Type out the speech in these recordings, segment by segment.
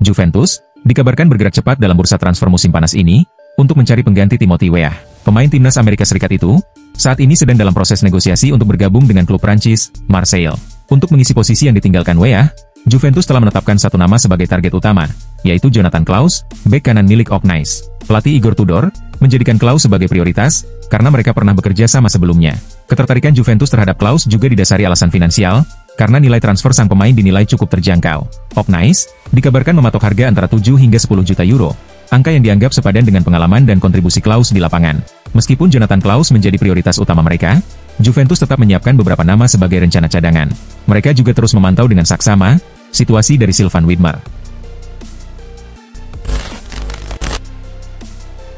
Juventus dikabarkan bergerak cepat dalam bursa transfer musim panas ini untuk mencari pengganti Timothy Weah. Pemain timnas Amerika Serikat itu saat ini sedang dalam proses negosiasi untuk bergabung dengan klub Prancis, Marseille. Untuk mengisi posisi yang ditinggalkan Weah, Juventus telah menetapkan satu nama sebagai target utama, yaitu Jonathan Klaus, bek kanan milik Oknais. Pelatih Igor Tudor menjadikan Klaus sebagai prioritas karena mereka pernah bekerja sama sebelumnya. Ketertarikan Juventus terhadap Klaus juga didasari alasan finansial, karena nilai transfer sang pemain dinilai cukup terjangkau. Oknais dikabarkan mematok harga antara 7 hingga 10 juta euro, angka yang dianggap sepadan dengan pengalaman dan kontribusi Klaus di lapangan. Meskipun Jonathan Klaus menjadi prioritas utama mereka, Juventus tetap menyiapkan beberapa nama sebagai rencana cadangan. Mereka juga terus memantau dengan saksama situasi dari Sylvain Widmer.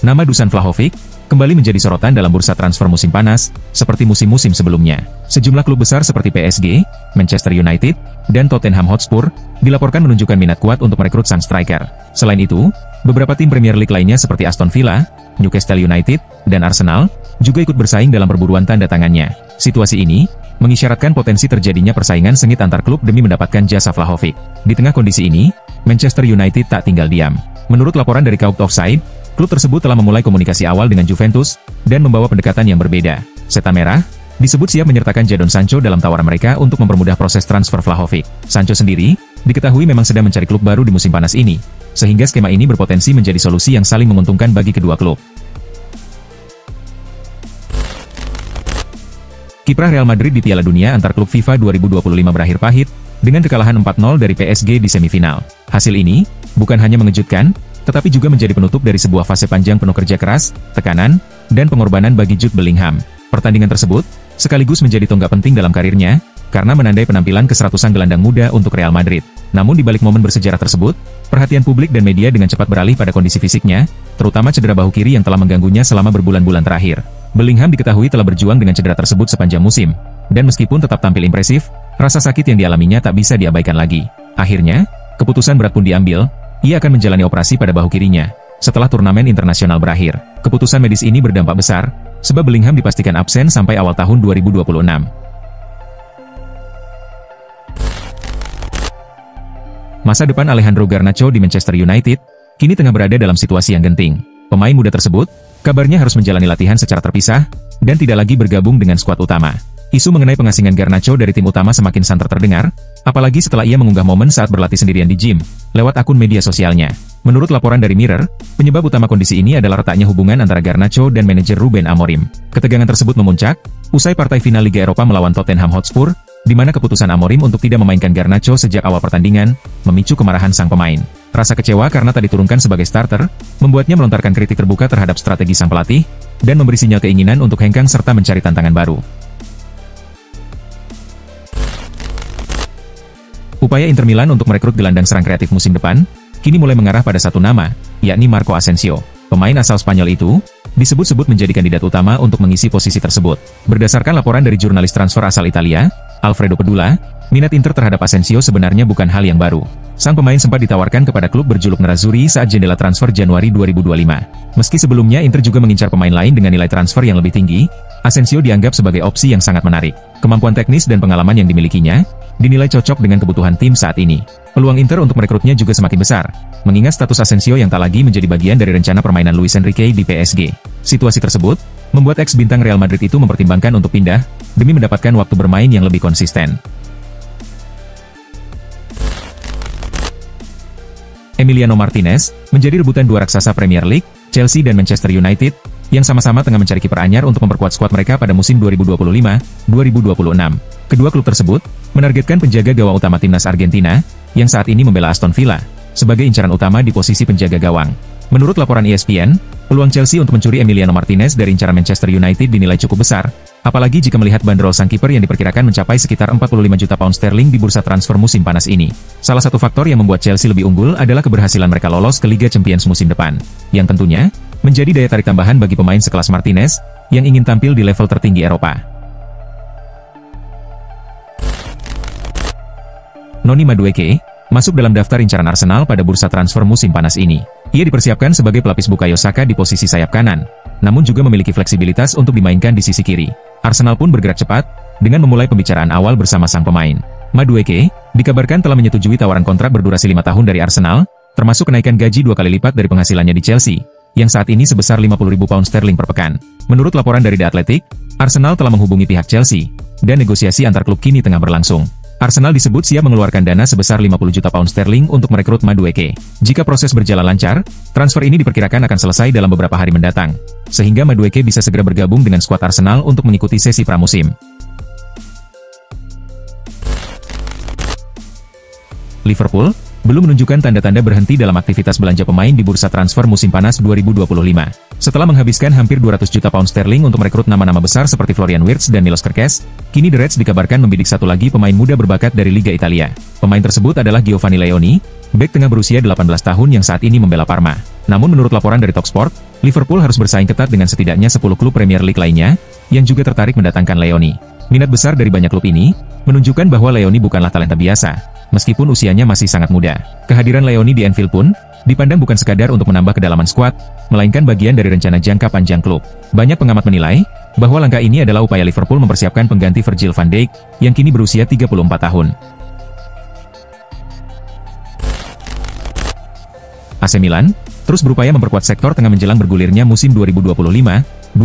Nama Dusan Vlahovic kembali menjadi sorotan dalam bursa transfer musim panas, seperti musim-musim sebelumnya. Sejumlah klub besar seperti PSG, Manchester United, dan Tottenham Hotspur dilaporkan menunjukkan minat kuat untuk merekrut sang striker. Selain itu, beberapa tim Premier League lainnya seperti Aston Villa, Newcastle United, dan Arsenal juga ikut bersaing dalam perburuan tanda tangannya. Situasi ini mengisyaratkan potensi terjadinya persaingan sengit antar klub demi mendapatkan jasa Vlahovic. Di tengah kondisi ini, Manchester United tak tinggal diam. Menurut laporan dari Kaup Offside, klub tersebut telah memulai komunikasi awal dengan Juventus dan membawa pendekatan yang berbeda. Setan Merah disebut siap menyertakan Jadon Sancho dalam tawaran mereka untuk mempermudah proses transfer Vlahovic. Sancho sendiri diketahui memang sedang mencari klub baru di musim panas ini, sehingga skema ini berpotensi menjadi solusi yang saling menguntungkan bagi kedua klub. Kiprah Real Madrid di Piala Dunia antar klub FIFA 2025 berakhir pahit dengan kekalahan 4-0 dari PSG di semifinal. Hasil ini bukan hanya mengejutkan, tetapi juga menjadi penutup dari sebuah fase panjang penuh kerja keras, tekanan, dan pengorbanan bagi Jude Bellingham. Pertandingan tersebut sekaligus menjadi tonggak penting dalam karirnya, karena menandai penampilan ke-100-an gelandang muda untuk Real Madrid. Namun di balik momen bersejarah tersebut, perhatian publik dan media dengan cepat beralih pada kondisi fisiknya, terutama cedera bahu kiri yang telah mengganggunya selama berbulan-bulan terakhir. Bellingham diketahui telah berjuang dengan cedera tersebut sepanjang musim, dan meskipun tetap tampil impresif, rasa sakit yang dialaminya tak bisa diabaikan lagi. Akhirnya, keputusan berat pun diambil, ia akan menjalani operasi pada bahu kirinya. Setelah turnamen internasional berakhir, keputusan medis ini berdampak besar, sebab Bellingham dipastikan absen sampai awal tahun 2026. Masa depan Alejandro Garnacho di Manchester United kini tengah berada dalam situasi yang genting. Pemain muda tersebut kabarnya harus menjalani latihan secara terpisah dan tidak lagi bergabung dengan skuad utama. Isu mengenai pengasingan Garnacho dari tim utama semakin santer terdengar, apalagi setelah ia mengunggah momen saat berlatih sendirian di gym lewat akun media sosialnya. Menurut laporan dari Mirror, penyebab utama kondisi ini adalah retaknya hubungan antara Garnacho dan manajer Ruben Amorim. Ketegangan tersebut memuncak usai partai final Liga Eropa melawan Tottenham Hotspur, di mana keputusan Amorim untuk tidak memainkan Garnacho sejak awal pertandingan memicu kemarahan sang pemain. Rasa kecewa karena tak diturunkan sebagai starter membuatnya melontarkan kritik terbuka terhadap strategi sang pelatih dan memberi sinyal keinginan untuk hengkang serta mencari tantangan baru. Upaya Inter Milan untuk merekrut gelandang serang kreatif musim depan kini mulai mengarah pada satu nama, yakni Marco Asensio. Pemain asal Spanyol itu disebut-sebut menjadi kandidat utama untuk mengisi posisi tersebut. Berdasarkan laporan dari jurnalis transfer asal Italia, Alfredo Pedula, minat Inter terhadap Asensio sebenarnya bukan hal yang baru. Sang pemain sempat ditawarkan kepada klub berjuluk Nerazzurri saat jendela transfer Januari 2025. Meski sebelumnya Inter juga mengincar pemain lain dengan nilai transfer yang lebih tinggi, Asensio dianggap sebagai opsi yang sangat menarik. Kemampuan teknis dan pengalaman yang dimilikinya dinilai cocok dengan kebutuhan tim saat ini. Peluang Inter untuk merekrutnya juga semakin besar, mengingat status Asensio yang tak lagi menjadi bagian dari rencana permainan Luis Enrique di PSG. Situasi tersebut membuat ex-bintang Real Madrid itu mempertimbangkan untuk pindah demi mendapatkan waktu bermain yang lebih konsisten. Emiliano Martinez menjadi rebutan dua raksasa Premier League, Chelsea dan Manchester United, yang sama-sama tengah mencari kiper anyar untuk memperkuat skuad mereka pada musim 2025-2026. Kedua klub tersebut menargetkan penjaga gawang utama timnas Argentina, yang saat ini membela Aston Villa, sebagai incaran utama di posisi penjaga gawang. Menurut laporan ESPN, peluang Chelsea untuk mencuri Emiliano Martinez dari incaran Manchester United dinilai cukup besar, apalagi jika melihat bandrol sang kiper yang diperkirakan mencapai sekitar 45 juta pound sterling di bursa transfer musim panas ini. Salah satu faktor yang membuat Chelsea lebih unggul adalah keberhasilan mereka lolos ke Liga Champions musim depan, yang tentunya menjadi daya tarik tambahan bagi pemain sekelas Martinez yang ingin tampil di level tertinggi Eropa. Noni Madueke masuk dalam daftar incaran Arsenal pada bursa transfer musim panas ini. Ia dipersiapkan sebagai pelapis Bukayo Saka di posisi sayap kanan, namun juga memiliki fleksibilitas untuk dimainkan di sisi kiri. Arsenal pun bergerak cepat dengan memulai pembicaraan awal bersama sang pemain. Madueke dikabarkan telah menyetujui tawaran kontrak berdurasi 5 tahun dari Arsenal, termasuk kenaikan gaji 2 kali lipat dari penghasilannya di Chelsea, yang saat ini sebesar 50.000 pound sterling per pekan. Menurut laporan dari The Athletic, Arsenal telah menghubungi pihak Chelsea, dan negosiasi antar klub kini tengah berlangsung. Arsenal disebut siap mengeluarkan dana sebesar 50 juta pound sterling untuk merekrut Madueke. Jika proses berjalan lancar, transfer ini diperkirakan akan selesai dalam beberapa hari mendatang, sehingga Madueke bisa segera bergabung dengan skuad Arsenal untuk mengikuti sesi pramusim. Liverpool belum menunjukkan tanda-tanda berhenti dalam aktivitas belanja pemain di bursa transfer musim panas 2025. Setelah menghabiskan hampir 200 juta pound sterling untuk merekrut nama-nama besar seperti Florian Wirtz dan Milos Kerkez, kini The Reds dikabarkan membidik satu lagi pemain muda berbakat dari Liga Italia. Pemain tersebut adalah Giovanni Leoni, bek tengah berusia 18 tahun yang saat ini membela Parma. Namun menurut laporan dari Talksport, Liverpool harus bersaing ketat dengan setidaknya 10 klub Premier League lainnya, yang juga tertarik mendatangkan Leoni. Minat besar dari banyak klub ini, menunjukkan bahwa Leoni bukanlah talenta biasa, meskipun usianya masih sangat muda. Kehadiran Leoni di Anfield pun dipandang bukan sekadar untuk menambah kedalaman skuad, melainkan bagian dari rencana jangka panjang klub. Banyak pengamat menilai bahwa langkah ini adalah upaya Liverpool mempersiapkan pengganti Virgil van Dijk yang kini berusia 34 tahun. AC Milan terus berupaya memperkuat sektor tengah menjelang bergulirnya musim 2025-2026,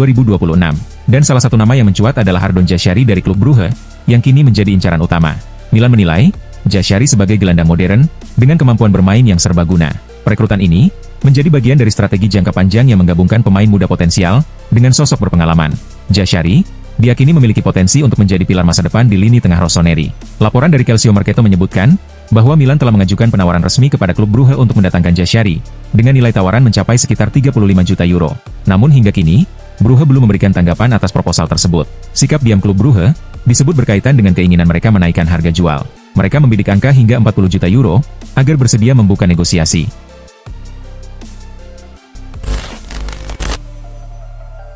dan salah satu nama yang mencuat adalah Hardon Jashari dari klub Brugge, yang kini menjadi incaran utama. Milan menilai Jashari sebagai gelandang modern dengan kemampuan bermain yang serbaguna. Perekrutan ini menjadi bagian dari strategi jangka panjang yang menggabungkan pemain muda potensial dengan sosok berpengalaman. Jashari diyakini memiliki potensi untuk menjadi pilar masa depan di lini tengah rossoneri. Laporan dari Calcio Mercato menyebutkan bahwa Milan telah mengajukan penawaran resmi kepada klub Brugge untuk mendatangkan Jashari dengan nilai tawaran mencapai sekitar 35 juta euro. Namun hingga kini, Brugge belum memberikan tanggapan atas proposal tersebut. Sikap diam klub Brugge disebut berkaitan dengan keinginan mereka menaikkan harga jual. Mereka membidik angka hingga 40 juta euro agar bersedia membuka negosiasi.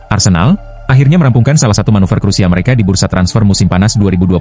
Arsenal akhirnya merampungkan salah satu manuver krusial mereka di bursa transfer musim panas 2025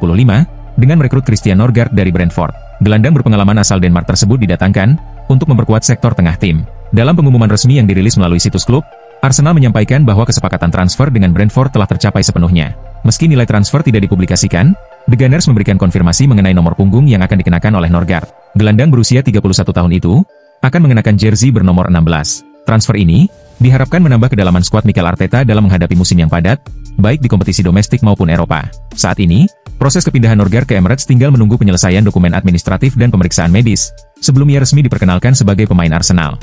dengan merekrut Christian Norgard dari Brentford. Gelandang berpengalaman asal Denmark tersebut didatangkan untuk memperkuat sektor tengah tim. Dalam pengumuman resmi yang dirilis melalui situs klub, Arsenal menyampaikan bahwa kesepakatan transfer dengan Brentford telah tercapai sepenuhnya. Meski nilai transfer tidak dipublikasikan, The Gunners memberikan konfirmasi mengenai nomor punggung yang akan dikenakan oleh Norgard. Gelandang berusia 31 tahun itu akan mengenakan jersey bernomor 16. Transfer ini diharapkan menambah kedalaman skuad Mikel Arteta dalam menghadapi musim yang padat, baik di kompetisi domestik maupun Eropa. Saat ini, proses kepindahan Norgard ke Emirates tinggal menunggu penyelesaian dokumen administratif dan pemeriksaan medis, sebelum ia resmi diperkenalkan sebagai pemain Arsenal.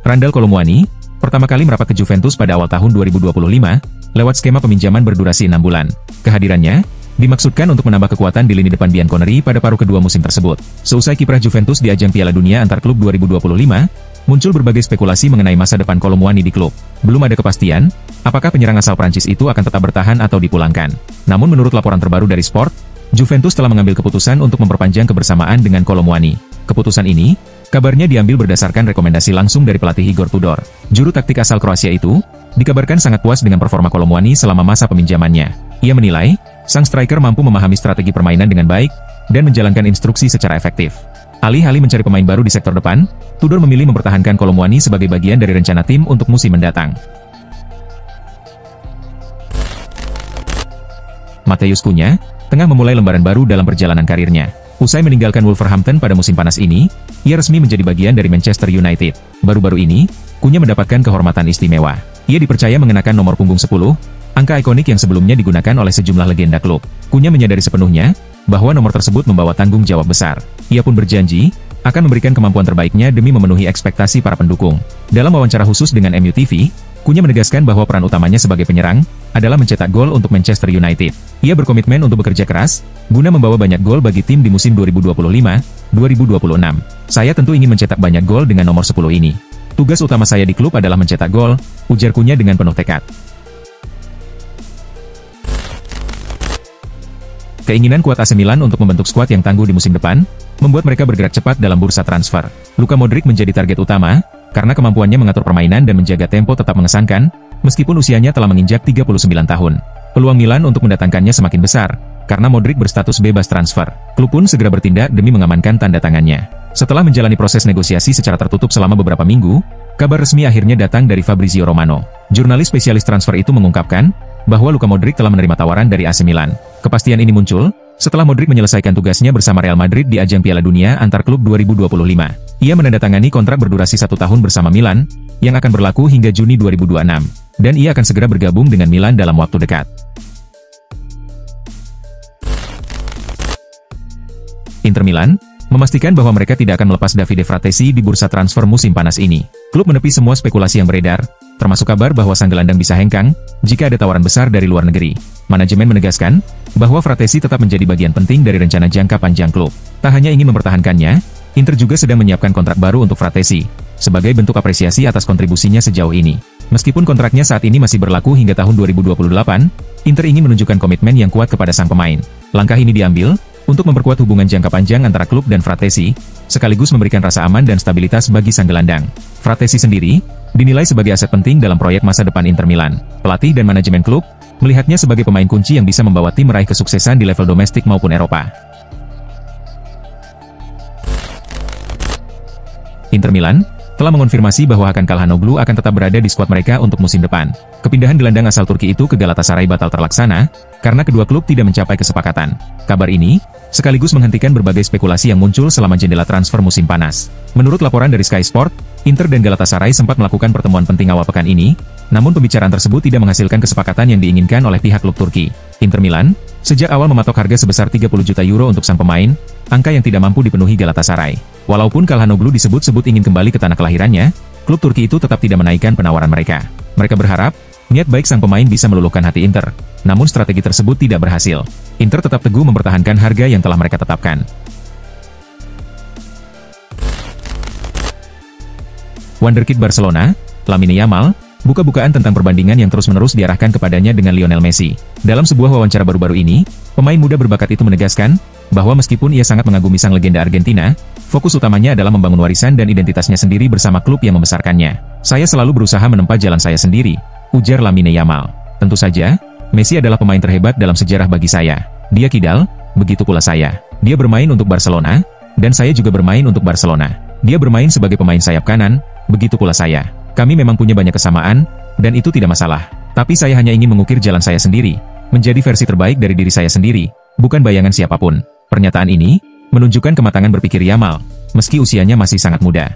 Randal Kolo Muani pertama kali merapat ke Juventus pada awal tahun 2025, lewat skema peminjaman berdurasi 6 bulan. Kehadirannya dimaksudkan untuk menambah kekuatan di lini depan Bianconeri pada paruh kedua musim tersebut. Seusai kiprah Juventus di ajang Piala Dunia antar klub 2025, muncul berbagai spekulasi mengenai masa depan Kolo Muani di klub. Belum ada kepastian apakah penyerang asal Prancis itu akan tetap bertahan atau dipulangkan. Namun menurut laporan terbaru dari Sport, Juventus telah mengambil keputusan untuk memperpanjang kebersamaan dengan Kolo Muani. Keputusan ini kabarnya diambil berdasarkan rekomendasi langsung dari pelatih Igor Tudor. Juru taktik asal Kroasia itu dikabarkan sangat puas dengan performa Kolo Muani selama masa peminjamannya. Ia menilai sang striker mampu memahami strategi permainan dengan baik dan menjalankan instruksi secara efektif. Alih-alih mencari pemain baru di sektor depan, Tudor memilih mempertahankan Kolo Muani sebagai bagian dari rencana tim untuk musim mendatang. Matheus Cunha tengah memulai lembaran baru dalam perjalanan karirnya. Usai meninggalkan Wolverhampton pada musim panas ini, ia resmi menjadi bagian dari Manchester United. Baru-baru ini, Cunha mendapatkan kehormatan istimewa. Ia dipercaya mengenakan nomor punggung 10, angka ikonik yang sebelumnya digunakan oleh sejumlah legenda klub. Cunha menyadari sepenuhnya bahwa nomor tersebut membawa tanggung jawab besar. Ia pun berjanji akan memberikan kemampuan terbaiknya demi memenuhi ekspektasi para pendukung. Dalam wawancara khusus dengan MUTV, Cunha menegaskan bahwa peran utamanya sebagai penyerang adalah mencetak gol untuk Manchester United. Ia berkomitmen untuk bekerja keras guna membawa banyak gol bagi tim di musim 2025-2026. Saya tentu ingin mencetak banyak gol dengan nomor 10 ini. Tugas utama saya di klub adalah mencetak gol, ujar Cunha dengan penuh tekad. Keinginan kuat AC Milan untuk membentuk skuad yang tangguh di musim depan, membuat mereka bergerak cepat dalam bursa transfer. Luka Modric menjadi target utama, karena kemampuannya mengatur permainan dan menjaga tempo tetap mengesankan, meskipun usianya telah menginjak 39 tahun. Peluang Milan untuk mendatangkannya semakin besar, karena Modric berstatus bebas transfer. Klub pun segera bertindak demi mengamankan tanda tangannya. Setelah menjalani proses negosiasi secara tertutup selama beberapa minggu, kabar resmi akhirnya datang dari Fabrizio Romano. Jurnalis spesialis transfer itu mengungkapkan bahwa Luka Modric telah menerima tawaran dari AC Milan. Kepastian ini muncul Setelah Modric menyelesaikan tugasnya bersama Real Madrid di ajang Piala Dunia antar klub 2025, ia menandatangani kontrak berdurasi 1 tahun bersama Milan, yang akan berlaku hingga Juni 2026, dan ia akan segera bergabung dengan Milan dalam waktu dekat. Inter Milan memastikan bahwa mereka tidak akan melepas Davide Fratesi di bursa transfer musim panas ini. Klub menepi semua spekulasi yang beredar, termasuk kabar bahwa sang gelandang bisa hengkang jika ada tawaran besar dari luar negeri. Manajemen menegaskan bahwa Fratesi tetap menjadi bagian penting dari rencana jangka panjang klub. Tak hanya ingin mempertahankannya, Inter juga sedang menyiapkan kontrak baru untuk Fratesi, sebagai bentuk apresiasi atas kontribusinya sejauh ini. Meskipun kontraknya saat ini masih berlaku hingga tahun 2028, Inter ingin menunjukkan komitmen yang kuat kepada sang pemain. Langkah ini diambil untuk memperkuat hubungan jangka panjang antara klub dan Fratesi, sekaligus memberikan rasa aman dan stabilitas bagi sang gelandang. Fratesi sendiri dinilai sebagai aset penting dalam proyek masa depan Inter Milan. Pelatih dan manajemen klub melihatnya sebagai pemain kunci yang bisa membawa tim meraih kesuksesan di level domestik maupun Eropa. Inter Milan telah mengonfirmasi bahwa Hakan Calhanoglu akan tetap berada di skuad mereka untuk musim depan. Kepindahan gelandang asal Turki itu ke Galatasaray batal terlaksana, karena kedua klub tidak mencapai kesepakatan. Kabar ini sekaligus menghentikan berbagai spekulasi yang muncul selama jendela transfer musim panas. Menurut laporan dari Sky Sport, Inter dan Galatasaray sempat melakukan pertemuan penting awal pekan ini, namun pembicaraan tersebut tidak menghasilkan kesepakatan yang diinginkan oleh pihak klub Turki. Inter Milan sejak awal mematok harga sebesar 30 juta euro untuk sang pemain, angka yang tidak mampu dipenuhi Galatasaray. Walaupun Calhanoglu disebut-sebut ingin kembali ke tanah kelahirannya, klub Turki itu tetap tidak menaikkan penawaran mereka. Mereka berharap niat baik sang pemain bisa meluluhkan hati Inter, namun strategi tersebut tidak berhasil. Inter tetap teguh mempertahankan harga yang telah mereka tetapkan. Wonderkid Barcelona, Lamine Yamal, buka-bukaan tentang perbandingan yang terus-menerus diarahkan kepadanya dengan Lionel Messi. Dalam sebuah wawancara baru-baru ini, pemain muda berbakat itu menegaskan bahwa meskipun ia sangat mengagumi sang legenda Argentina, fokus utamanya adalah membangun warisan dan identitasnya sendiri bersama klub yang membesarkannya. Saya selalu berusaha menempa jalan saya sendiri, ujar Lamine Yamal. Tentu saja, Messi adalah pemain terhebat dalam sejarah bagi saya. Dia kidal, begitu pula saya. Dia bermain untuk Barcelona, dan saya juga bermain untuk Barcelona. Dia bermain sebagai pemain sayap kanan, begitu pula saya. Kami memang punya banyak kesamaan, dan itu tidak masalah. Tapi saya hanya ingin mengukir jalan saya sendiri, menjadi versi terbaik dari diri saya sendiri, bukan bayangan siapapun. Pernyataan ini menunjukkan kematangan berpikir Yamal, meski usianya masih sangat muda.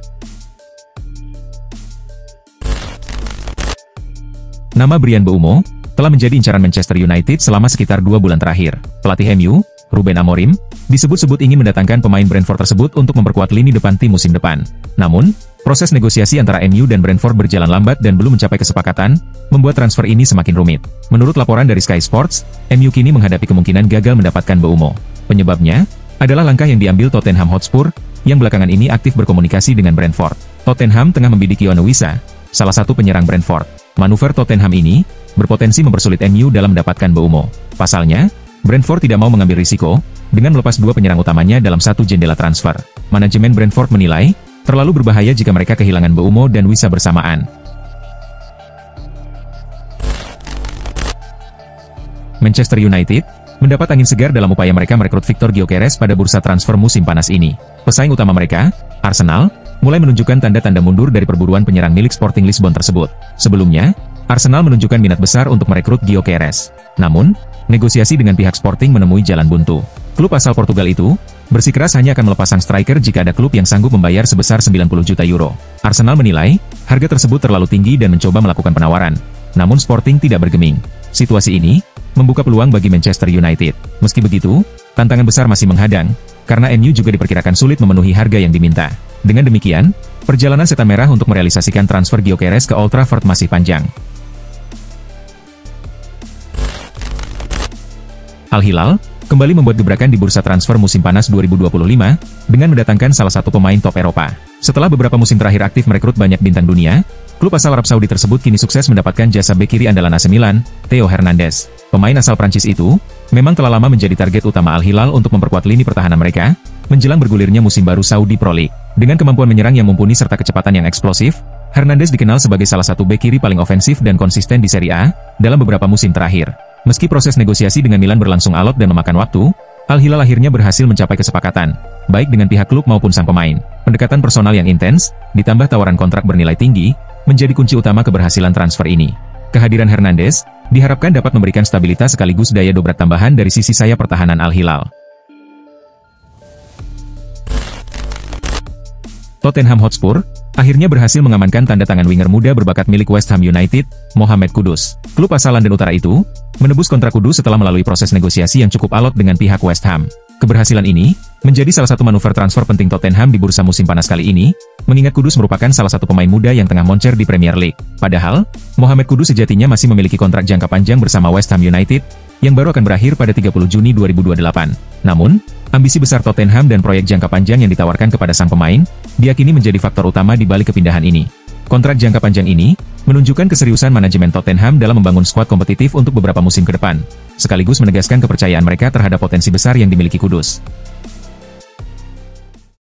Nama Bryan Mbeumo telah menjadi incaran Manchester United selama sekitar 2 bulan terakhir. Pelatih MU, Ruben Amorim, disebut-sebut ingin mendatangkan pemain Brentford tersebut untuk memperkuat lini depan tim musim depan. Namun, proses negosiasi antara MU dan Brentford berjalan lambat dan belum mencapai kesepakatan, membuat transfer ini semakin rumit. Menurut laporan dari Sky Sports, MU kini menghadapi kemungkinan gagal mendapatkan Mbeumo. Penyebabnya adalah langkah yang diambil Tottenham Hotspur, yang belakangan ini aktif berkomunikasi dengan Brentford. Tottenham tengah membidik Yoane Wissa, salah satu penyerang Brentford. Manuver Tottenham ini berpotensi mempersulit MU dalam mendapatkan Mbeumo. Pasalnya, Brentford tidak mau mengambil risiko dengan melepas 2 penyerang utamanya dalam satu jendela transfer. Manajemen Brentford menilai terlalu berbahaya jika mereka kehilangan Mbeumo dan Wissa bersamaan. Manchester United mendapat angin segar dalam upaya mereka merekrut Victor Gyökeres pada bursa transfer musim panas ini. Pesaing utama mereka, Arsenal, mulai menunjukkan tanda-tanda mundur dari perburuan penyerang milik Sporting Lisbon tersebut. Sebelumnya, Arsenal menunjukkan minat besar untuk merekrut Gyökeres. Namun, negosiasi dengan pihak Sporting menemui jalan buntu. Klub asal Portugal itu bersikeras hanya akan melepas sang striker jika ada klub yang sanggup membayar sebesar 90 juta euro. Arsenal menilai harga tersebut terlalu tinggi dan mencoba melakukan penawaran. Namun Sporting tidak bergeming. Situasi ini membuka peluang bagi Manchester United. Meski begitu, tantangan besar masih menghadang, karena MU juga diperkirakan sulit memenuhi harga yang diminta. Dengan demikian, perjalanan setan merah untuk merealisasikan transfer Gyökeres ke Old Trafford masih panjang. Al-Hilal kembali membuat gebrakan di bursa transfer musim panas 2025 dengan mendatangkan salah satu pemain top Eropa. Setelah beberapa musim terakhir aktif merekrut banyak bintang dunia, klub asal Arab Saudi tersebut kini sukses mendapatkan jasa bek kiri andalan AC Milan, Theo Hernandez. Pemain asal Prancis itu memang telah lama menjadi target utama Al-Hilal untuk memperkuat lini pertahanan mereka menjelang bergulirnya musim baru Saudi Pro League. Dengan kemampuan menyerang yang mumpuni serta kecepatan yang eksplosif, Hernandez dikenal sebagai salah satu bek kiri paling ofensif dan konsisten di Serie A dalam beberapa musim terakhir. Meski proses negosiasi dengan Milan berlangsung alot dan memakan waktu, Al-Hilal akhirnya berhasil mencapai kesepakatan, baik dengan pihak klub maupun sang pemain. Pendekatan personal yang intens, ditambah tawaran kontrak bernilai tinggi, menjadi kunci utama keberhasilan transfer ini. Kehadiran Hernandez diharapkan dapat memberikan stabilitas sekaligus daya dobrak tambahan dari sisi sayap pertahanan Al Hilal. Tottenham Hotspur akhirnya berhasil mengamankan tanda tangan winger muda berbakat milik West Ham United, Mohamed Kudus. Klub asal London Utara itu menebus kontrak Kudus setelah melalui proses negosiasi yang cukup alot dengan pihak West Ham. Keberhasilan ini menjadi salah satu manuver transfer penting Tottenham di bursa musim panas kali ini, mengingat Kudus merupakan salah satu pemain muda yang tengah moncer di Premier League. Padahal, Mohamed Kudus sejatinya masih memiliki kontrak jangka panjang bersama West Ham United, yang baru akan berakhir pada 30 Juni 2028. Namun, ambisi besar Tottenham dan proyek jangka panjang yang ditawarkan kepada sang pemain, diyakini menjadi faktor utama di balik kepindahan ini. Kontrak jangka panjang ini menunjukkan keseriusan manajemen Tottenham dalam membangun skuad kompetitif untuk beberapa musim ke depan, sekaligus menegaskan kepercayaan mereka terhadap potensi besar yang dimiliki Kudus.